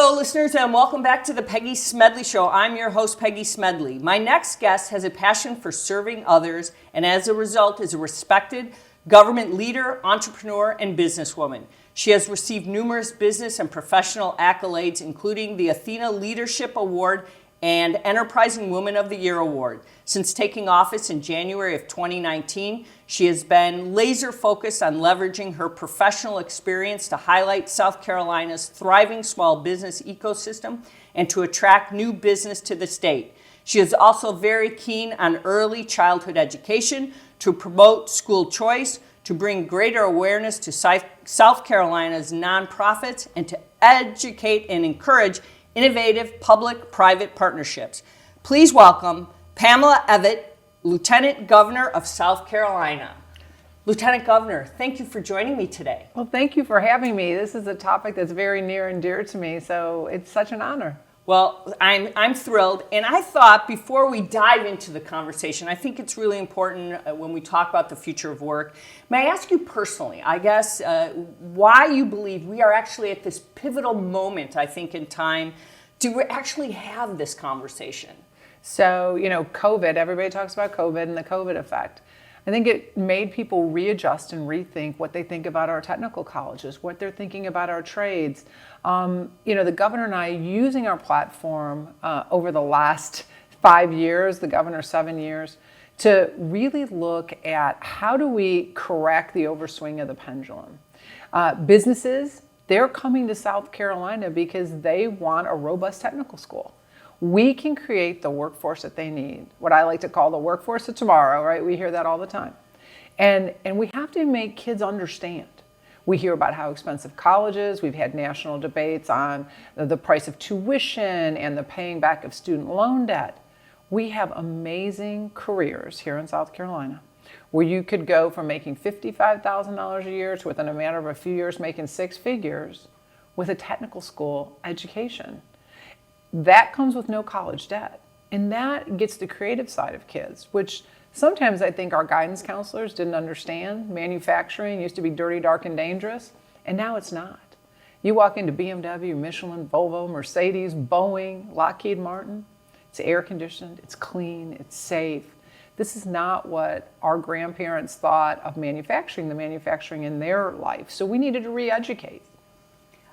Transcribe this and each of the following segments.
Hello, listeners, and welcome back to the Peggy Smedley Show. I'm your host, Peggy Smedley. My next guest has a passion for serving others, and as a result is a respected government leader, entrepreneur, and businesswoman. She has received numerous business and professional accolades, including the Athena Leadership Award and Enterprising Woman of the Year Award. Since taking office in January of 2019, she has been laser focused on leveraging her professional experience to highlight South Carolina's thriving small business ecosystem and to attract new business to the state. She is also very keen on early childhood education, to promote school choice, to bring greater awareness to South Carolina's nonprofits, and to educate and encourage innovative public-private partnerships. Please welcome Pamela Evette, Lieutenant Governor of South Carolina. Lieutenant Governor, thank you for joining me today. Well, thank you for having me. This is a topic that's very near and dear to me, so it's such an honor. Well, I'm thrilled, and I thought before we dive into the conversation, I think it's really important when we talk about the future of work. May I ask you personally, I guess, why you believe we are actually at this pivotal moment, I think, in time to actually have this conversation? So, COVID, everybody talks about COVID and the COVID effect. I think it made people readjust and rethink what they think about our technical colleges, what they're thinking about our trades. The governor and I, using our platform over the last 5 years, the governor 7 years, to really look at how do we correct the overswing of the pendulum. Businesses, they're coming to South Carolina because they want a robust technical school. We can create the workforce that they need, what I like to call the workforce of tomorrow, right? We hear that all the time. And we have to make kids understand. We hear about how expensive college is. We've had national debates on the price of tuition and the paying back of student loan debt. We have amazing careers here in South Carolina where you could go from making $55,000 a year to, within a matter of a few years, making six figures with a technical school education. That comes with no college debt. And that gets the creative side of kids, which sometimes I think our guidance counselors didn't understand. Manufacturing used to be dirty, dark, and dangerous, and now it's not. You walk into BMW, Michelin, Volvo, Mercedes, Boeing, Lockheed Martin, it's air conditioned, it's clean, it's safe. This is not what our grandparents thought of manufacturing, the manufacturing in their life. So we needed to re-educate.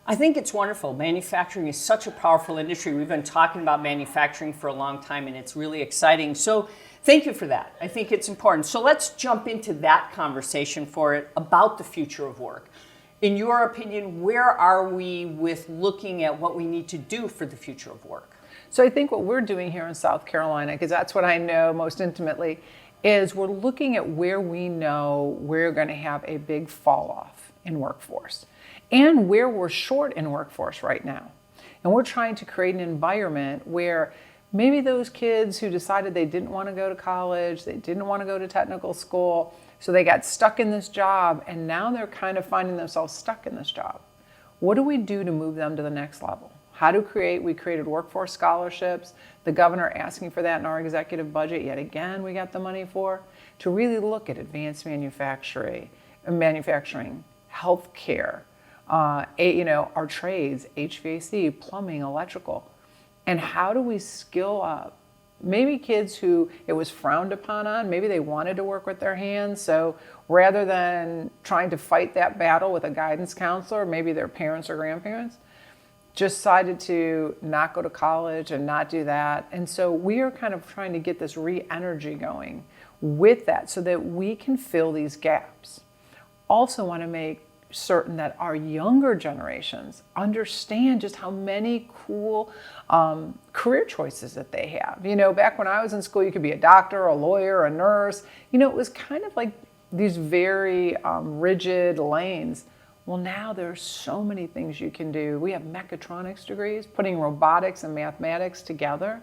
I think it's wonderful. Manufacturing is such a powerful industry. We've been talking about manufacturing for a long time, and it's really exciting. So thank you for that. I think it's important. So let's jump into that conversation for it about the future of work. In your opinion, where are we with looking at what we need to do for the future of work? So I think what we're doing here in South Carolina, because that's what I know most intimately, is we're looking at where we know we're going to have a big fall off in workforce and where we're short in workforce right now. And we're trying to create an environment where maybe those kids who decided they didn't want to go to college, they didn't want to go to technical school, so they got stuck in this job, and now they're kind of finding themselves stuck in this job. What do we do to move them to the next level? We created workforce scholarships, the governor asking for that in our executive budget, yet again we got the money for, to really look at advanced manufacturing, healthcare, our trades, HVAC, plumbing, electrical. And how do we skill up? Maybe kids who it was frowned upon on, maybe they wanted to work with their hands. So rather than trying to fight that battle with a guidance counselor, maybe their parents or grandparents, just decided to not go to college and not do that. And so we are kind of trying to get this re-energy going with that so that we can fill these gaps. Also want to make certain that our younger generations understand just how many cool career choices that they have. Back when I was in school, you could be a doctor, a lawyer, a nurse. It was kind of like these very rigid lanes. Well, now there's so many things you can do. We have mechatronics degrees, putting robotics and mathematics together.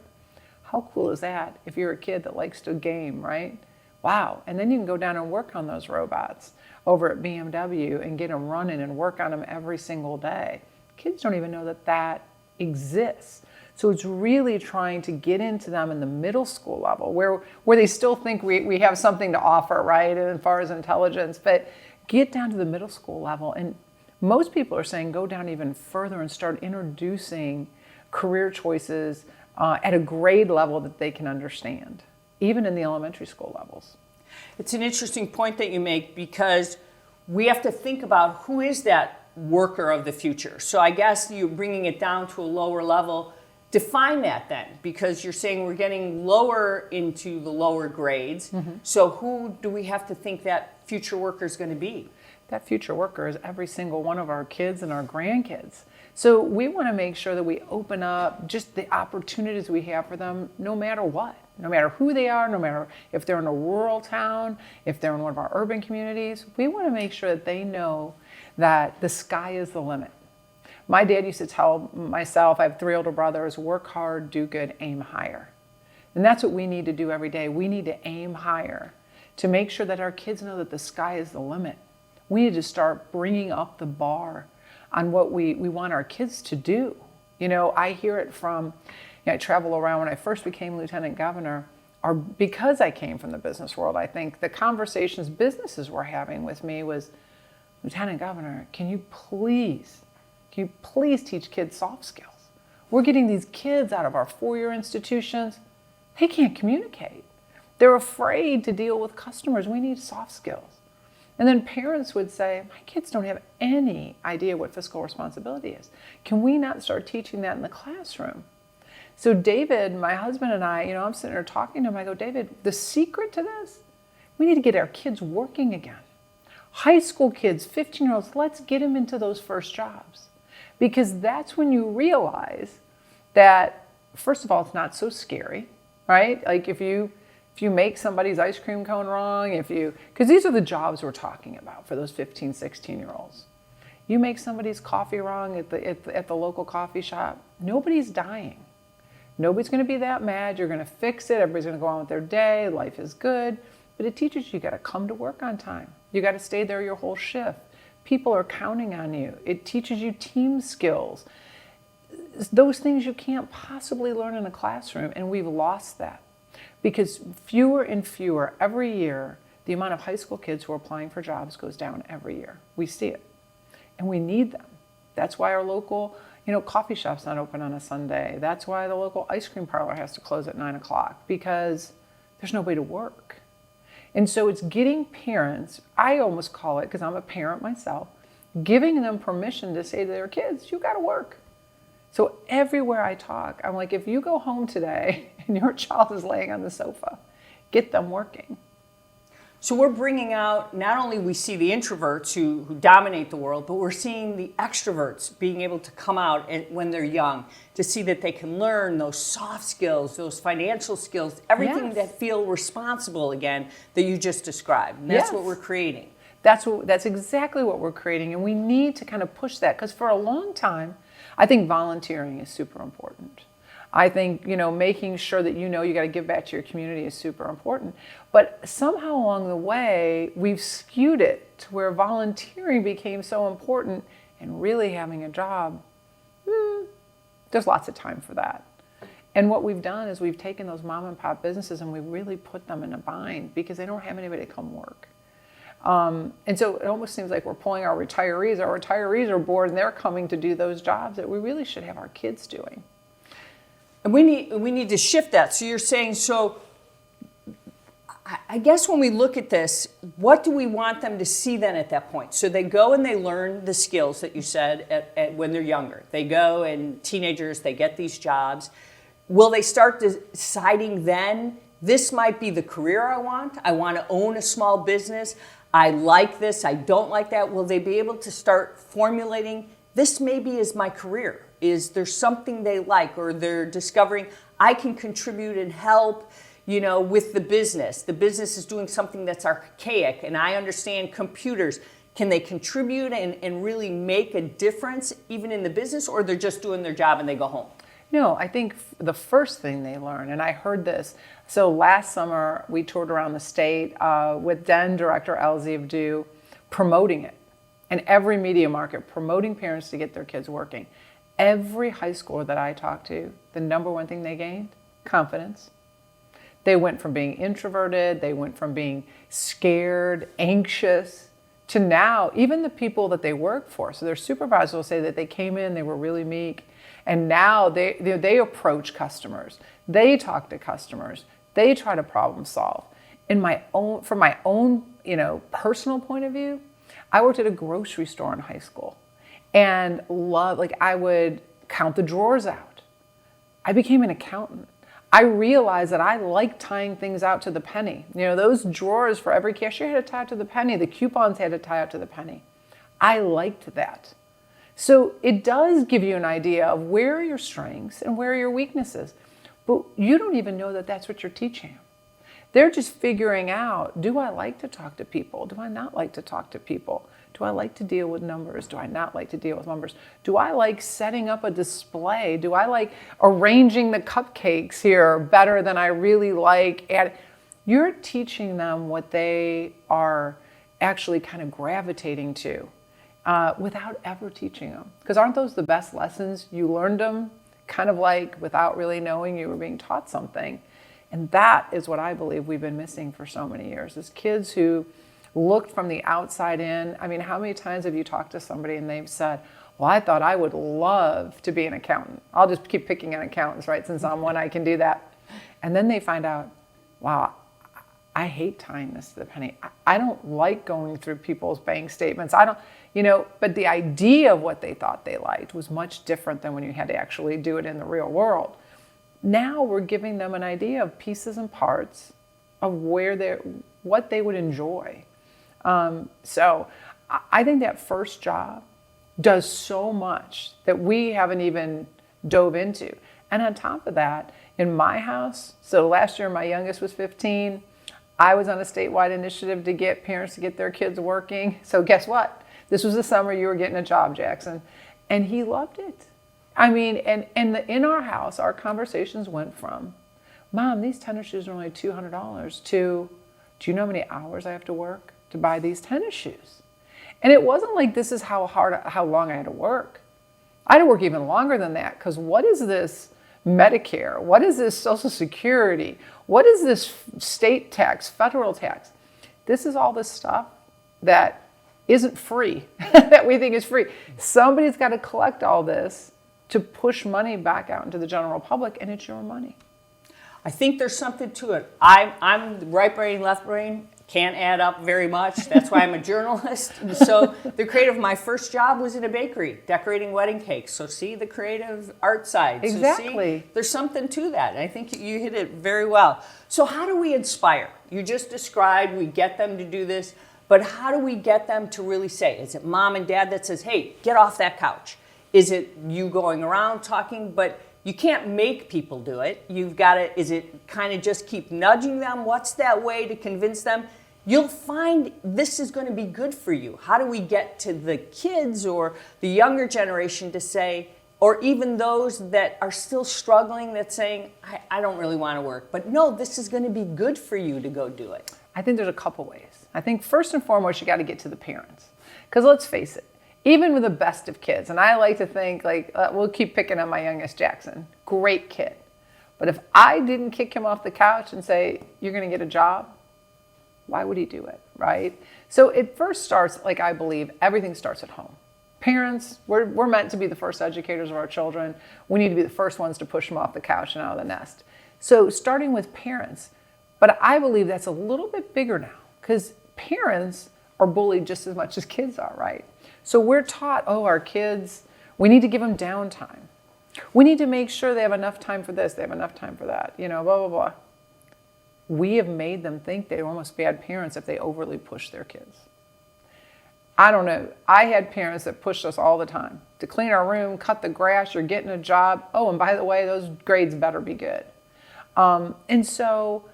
How cool is that if you're a kid that likes to game, right? Wow. And then you can go down and work on those robots over at BMW and get them running and work on them every single day. Kids don't even know that that exists. So it's really trying to get into them in the middle school level where they still think we have something to offer, right, as far as intelligence, but get down to the middle school level and Most people are saying go down even further and start introducing career choices at a grade level that they can understand, even in the elementary school levels. It's an interesting point that you make, because we have to think about who is that worker of the future. So I guess you're bringing it down to a lower level. Define that then, because you're saying we're getting lower into the lower grades. So who do we have to think that future worker is going to be? That future worker is every single one of our kids and our grandkids. So we want to make sure that we open up just the opportunities we have for them, no matter what, no matter who they are, no matter if they're in a rural town, if they're in one of our urban communities. We want to make sure that they know that the sky is the limit. My dad used to tell myself, I have 3 older brothers, work hard, do good, aim higher. And that's what we need to do every day. We need to aim higher to make sure that our kids know that the sky is the limit. We need to start bringing up the bar on what we want our kids to do. You know, I hear it from, I travel around. When I first became lieutenant governor, or because I came from the business world, I think the conversations businesses were having with me was, Lieutenant Governor, can you please teach kids soft skills? We're getting these kids out of our 4-year institutions. They can't communicate. They're afraid to deal with customers. We need soft skills. And then parents would say, my kids don't have any idea what fiscal responsibility is. Can we not start teaching that in the classroom? So David, my husband, and I, I'm sitting there talking to him. I go, David, the secret to this, we need to get our kids working again. High school kids, 15-year-olds, let's get them into those first jobs. Because that's when you realize that, first of all, it's not so scary, right? Like if you make somebody's ice cream cone wrong, because these are the jobs we're talking about for those 15, 16-year-olds. You make somebody's coffee wrong at the local coffee shop, nobody's dying. Nobody's going to be that mad. You're going to fix it. Everybody's going to go on with their day. Life is good. But it teaches you got to come to work on time. You got to stay there your whole shift. People are counting on you. It teaches you team skills. Those things you can't possibly learn in a classroom, and we've lost that. Because fewer and fewer every year, the amount of high school kids who are applying for jobs goes down every year. We see it. And we need them. That's why our local, coffee shop's not open on a Sunday. That's why the local ice cream parlor has to close at 9 o'clock, because there's nobody to work. And so it's getting parents, I almost call it, because I'm a parent myself, giving them permission to say to their kids, you got to work. So everywhere I talk, I'm like, if you go home today and your child is laying on the sofa, get them working. So we're bringing out, not only we see the introverts who dominate the world, but we're seeing the extroverts being able to come out when they're young, to see that they can learn those soft skills, those financial skills, everything that feel responsible again that you just described. And that's what we're creating. That's exactly what we're creating. And we need to kind of push that, because for a long time, I think volunteering is super important. I think, making sure that you got to give back to your community is super important. But somehow along the way, we've skewed it to where volunteering became so important, and really having a job, there's lots of time for that. And what we've done is we've taken those mom and pop businesses and we really put them in a bind because they don't have anybody to come work. And so it almost seems like we're pulling our retirees. Our retirees are bored and they're coming to do those jobs that we really should have our kids doing. And we need to shift that. So you're saying, I guess when we look at this, what do we want them to see then at that point? So they go and they learn the skills that you said when they're younger. They go, and teenagers, they get these jobs. Will they start deciding then, this might be the career I want to own a small business, I like this, I don't like that? Will they be able to start formulating, this maybe is my career? Is there something they like, or they're discovering I can contribute and help, with the business. The business is doing something that's archaic and I understand computers. Can they contribute and really make a difference even in the business, or they're just doing their job and they go home? No, I think the first thing they learn, and I heard this, so last summer we toured around the state with then Director Elsie of Dew, promoting it. And every media market, promoting parents to get their kids working. Every high schooler that I talked to, the number one thing they gained, confidence. They went from being introverted, they went from being scared, anxious, to now, even the people that they work for, so their supervisor will say that they came in, they were really meek, and now they approach customers, they talk to customers, they try to problem solve. From my own, personal point of view, I worked at a grocery store in high school, and I would count the drawers out. I became an accountant. I realized that I liked tying things out to the penny. Those drawers for every cashier had to tie out to the penny. The coupons had to tie out to the penny. I liked that. So it does give you an idea of where are your strengths and where are your weaknesses. But you don't even know that that's what you're teaching them. They're just figuring out, do I like to talk to people? Do I not like to talk to people? Do I like to deal with numbers? Do I not like to deal with numbers? Do I like setting up a display? Do I like arranging the cupcakes here better than I really like? You're teaching them what they are actually kind of gravitating to without ever teaching them. Because aren't those the best lessons? You learned them kind of like without really knowing you were being taught something. And that is what I believe we've been missing for so many years, is kids who looked from the outside in. I mean, how many times have you talked to somebody and they've said, well, I thought I would love to be an accountant. I'll just keep picking on accountants, right? Since I'm one, I can do that. And then they find out, wow, I hate tying this to the penny. I don't like going through people's bank statements. But the idea of what they thought they liked was much different than when you had to actually do it in the real world. Now we're giving them an idea of pieces and parts of what they would enjoy. So I think that first job does so much that we haven't even dove into. And on top of that, in my house, so last year my youngest was 15, I was on a statewide initiative to get parents to get their kids working. So guess what? This was the summer you were getting a job, Jackson. And he loved it. I mean, in our house, our conversations went from, Mom, these tennis shoes are only $200 to, do you know how many hours I have to work to buy these tennis shoes? And it wasn't like this is how long I had to work. I had to work even longer than that, because what is this Medicare? What is this Social Security? What is this state tax, federal tax? This is all this stuff that isn't free, that we think is free. Somebody's got to collect all this to push money back out into the general public, and it's your money. I think there's something to it. I'm right brain, left brain, can't add up very much. That's why I'm a journalist. So the creative, my first job was in a bakery, decorating wedding cakes. So see the creative art side. Exactly. So see, there's something to that. And I think you hit it very well. So how do we inspire? You just described we get them to do this, but how do we get them to really say, is it mom and dad that says, hey, get off that couch? Is it you going around talking? But you can't make people do it. You've got to, is it kind of just keep nudging them? What's that way to convince them? You'll find this is going to be good for you. How do we get to the kids or the younger generation to say, or even those that are still struggling, that's saying, I don't really want to work, but no, this is going to be good for you to go do it? I think there's a couple ways. I think first and foremost, you got to get to the parents. Because let's face it, even with the best of kids, and I like to think we'll keep picking on my youngest Jackson, great kid. But if I didn't kick him off the couch and say, you're going to get a job, why would he do it, right? So it first starts, I believe, everything starts at home. Parents, we're meant to be the first educators of our children. We need to be the first ones to push them off the couch and out of the nest. So starting with parents, but I believe that's a little bit bigger now, because parents are bullied just as much as kids are, right? So we're taught, our kids, we need to give them downtime. We need to make sure they have enough time for this, they have enough time for that, blah, blah, blah. We have made them think they're almost bad parents if they overly push their kids. I don't know. I had parents that pushed us all the time to clean our room, cut the grass, you're getting a job. Oh, and by the way, those grades better be good. And so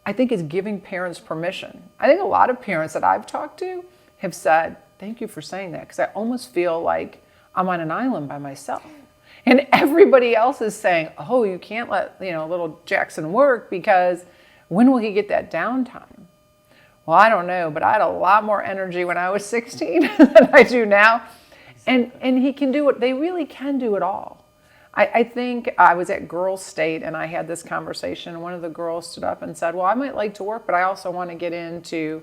I think it's giving parents permission. I think a lot of parents that I've talked to have said, thank you for saying that, because I almost feel like I'm on an island by myself. And everybody else is saying, oh, you can't let little Jackson work, because when will he get that downtime? Well, I don't know, but I had a lot more energy when I was 16 than I do now. And he can do it. They really can do it all. I think I was at Girls State and I had this conversation, and one of the girls stood up and said, well, I might like to work, but I also want to get into,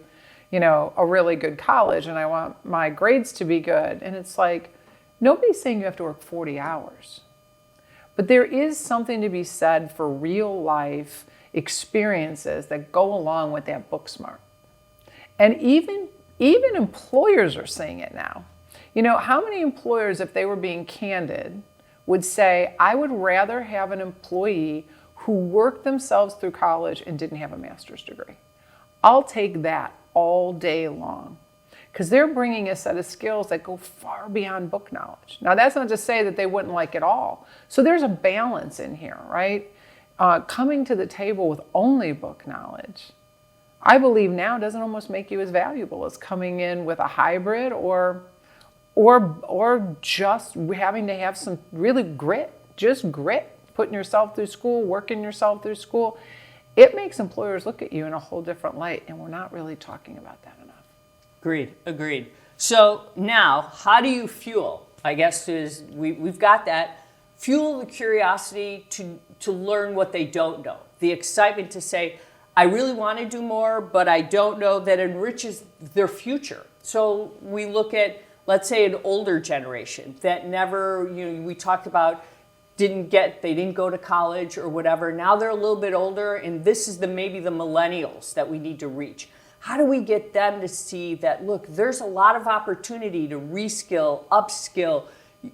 a really good college and I want my grades to be good. And it's like, nobody's saying you have to work 40 hours. But there is something to be said for real life experiences that go along with that book smart. And even employers are saying it now. How many employers, if they were being candid, would say, I would rather have an employee who worked themselves through college and didn't have a master's degree. I'll take that all day long, because they're bringing a set of skills that go far beyond book knowledge. Now, that's not to say that they wouldn't like it all. So there's a balance in here, right? Coming to the table with only book knowledge, I believe now doesn't almost make you as valuable as coming in with a hybrid or just having to have some really grit, putting yourself through school, working yourself through school. It makes employers look at you in a whole different light, and we're not really talking about that enough. Agreed. So now, how do you fuel? I guess we've got that. Fuel the curiosity to learn what they don't know. The excitement to say, I really want to do more, but I don't know, that enriches their future. So we look at, let's say, an older generation that never, we talked about, they didn't go to college or whatever. Now they're a little bit older, and this is maybe the millennials that we need to reach. How do we get them to see that, look, there's a lot of opportunity to reskill, upskill,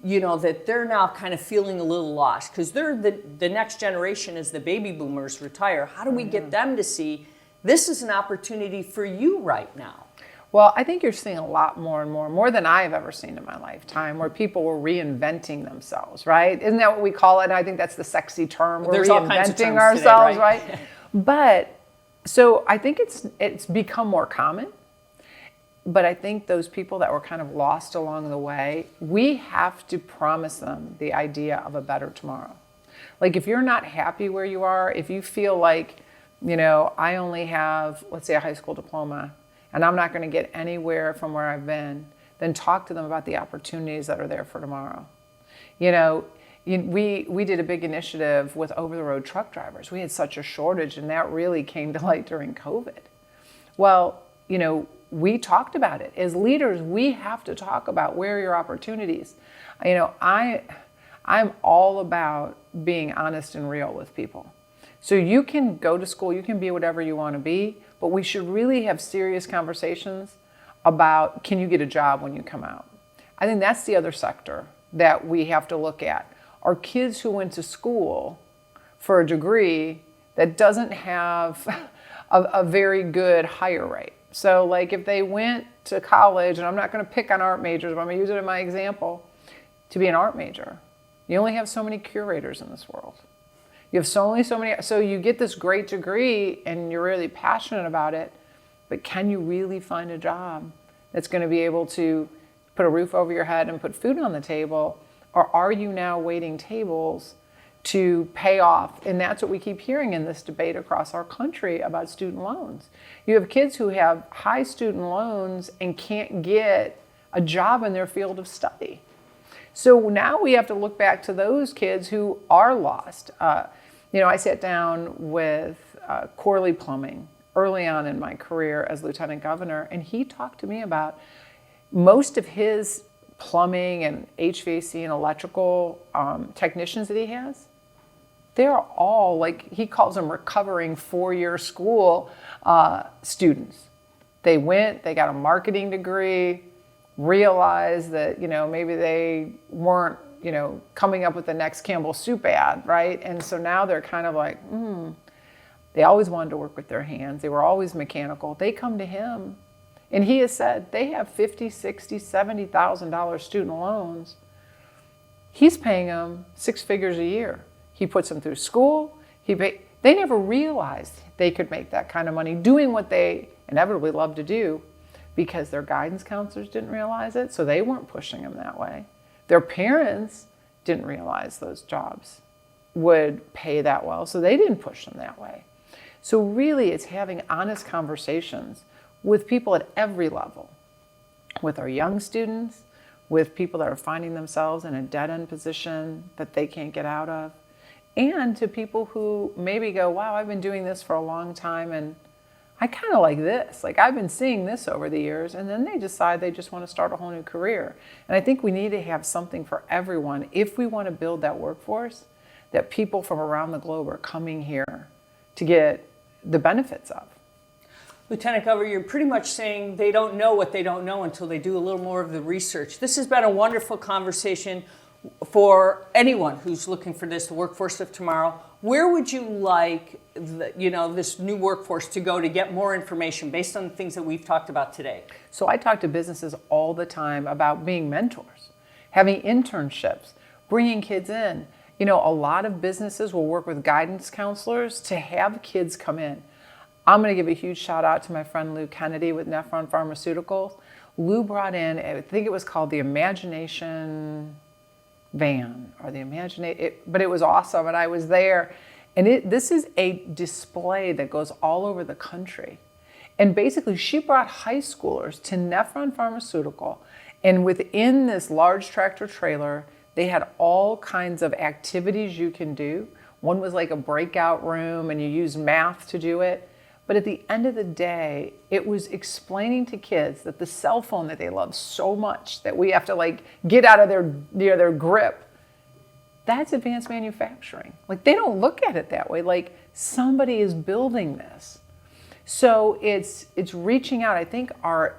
that they're now kind of feeling a little lost because they're the next generation as the baby boomers retire. How do we get them to see this is an opportunity for you right now? Well, I think you're seeing a lot more than I've ever seen in my lifetime, where people were reinventing themselves, right? Isn't that what we call it? And I think that's the sexy term. We're reinventing ourselves, today, right? But so I think it's become more common. But I think those people that were kind of lost along the way, we have to promise them the idea of a better tomorrow. Like, if you're not happy where you are, if you feel like, I only have, let's say, a high school diploma, and I'm not going to get anywhere from where I've been, then talk to them about the opportunities that are there for tomorrow. We did a big initiative with over-the-road truck drivers. We had such a shortage, and that really came to light during COVID. Well, we talked about it. As leaders, we have to talk about where are your opportunities. I'm all about being honest and real with people. So you can go to school, you can be whatever you want to be, but we should really have serious conversations about, can you get a job when you come out? I think that's the other sector that we have to look at. Are kids who went to school for a degree that doesn't have a very good hire rate. So like if they went to college, and I'm not going to pick on art majors, but I'm going to use it in my example, to be an art major, you only have so many curators in this world. You have so many, so you get this great degree and you're really passionate about it, but can you really find a job that's going to be able to put a roof over your head and put food on the table? Or are you now waiting tables to pay off? And that's what we keep hearing in this debate across our country about student loans. You have kids who have high student loans and can't get a job in their field of study. So now we have to look back to those kids who are lost. I sat down with Corley Plumbing early on in my career as lieutenant governor, and he talked to me about most of his plumbing and HVAC and electrical technicians that he has. They're all, like he calls them, recovering four-year school students. They went, they got a marketing degree, realized that, maybe they weren't, coming up with the next Campbell soup ad, right? And so now they're kind of like, they always wanted to work with their hands. They were always mechanical. They come to him, and he has said they have $50,000, $60,000, $70,000 student loans. He's paying them six figures a year. He puts them through school. They never realized they could make that kind of money doing what they inevitably love to do, because their guidance counselors didn't realize it, so they weren't pushing them that way. Their parents didn't realize those jobs would pay that well, so they didn't push them that way. So really, it's having honest conversations with people at every level, with our young students, with people that are finding themselves in a dead-end position that they can't get out of, and to people who maybe go, wow, I've been doing this for a long time and I kind of like this. Like I've been seeing this over the years, and then they decide they just want to start a whole new career. And I think we need to have something for everyone if we want to build that workforce that people from around the globe are coming here to get the benefits of. Lieutenant Governor, you're pretty much saying they don't know what they don't know until they do a little more of the research. This has been a wonderful conversation for anyone who's looking for this, the workforce of tomorrow. Where would you like this new workforce to go to get more information based on the things that we've talked about today? So I talk to businesses all the time about being mentors, having internships, bringing kids in. A lot of businesses will work with guidance counselors to have kids come in. I'm going to give a huge shout out to my friend Lou Kennedy with Nephron Pharmaceuticals. Lou brought in, I think it was called the Imagination Van or the Imagination, but it was awesome, and I was there. And this is a display that goes all over the country. And basically, she brought high schoolers to Nephron Pharmaceutical, and within this large tractor trailer, they had all kinds of activities you can do. One was like a breakout room, and you use math to do it. But at the end of the day, it was explaining to kids that the cell phone that they love so much that we have to get out of their grip, that's advanced manufacturing. They don't look at it that way. Somebody is building this. So it's reaching out. I think our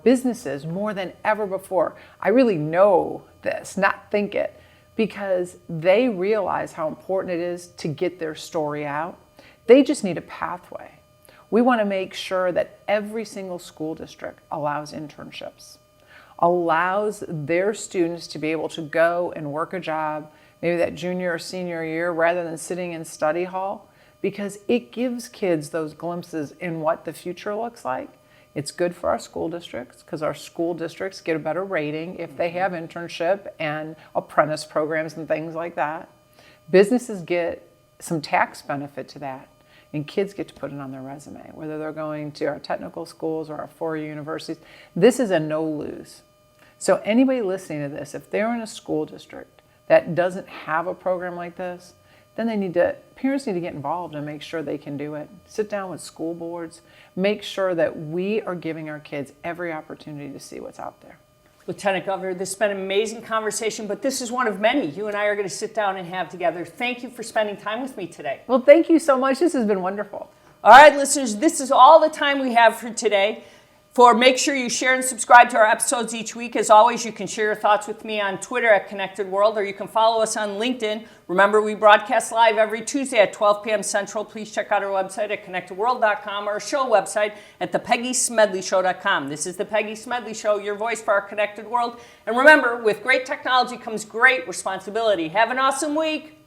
businesses more than ever before, I really know this, not think it, because they realize how important it is to get their story out. They just need a pathway. We want to make sure that every single school district allows internships, allows their students to be able to go and work a job, maybe that junior or senior year, rather than sitting in study hall, because it gives kids those glimpses in what the future looks like. It's good for our school districts because our school districts get a better rating if they have internship and apprentice programs and things like that. Businesses get some tax benefit to that. And kids get to put it on their resume, whether they're going to our technical schools or our four-year universities. This is a no-lose. So anybody listening to this, if they're in a school district that doesn't have a program like this, then parents need to get involved and make sure they can do it. Sit down with school boards, make sure that we are giving our kids every opportunity to see what's out there. Lieutenant Governor, this has been an amazing conversation, but this is one of many you and I are going to sit down and have together. Thank you for spending time with me today. Well, thank you so much. This has been wonderful. All right, listeners, this is all the time we have for today. Make sure you share and subscribe to our episodes each week. As always, you can share your thoughts with me on Twitter at Connected World, or you can follow us on LinkedIn. Remember, we broadcast live every Tuesday at 12 p.m. Central. Please check out our website at connectedworld.com or our show website at thepeggysmedleyshow.com. This is The Peggy Smedley Show, your voice for our connected world. And remember, with great technology comes great responsibility. Have an awesome week.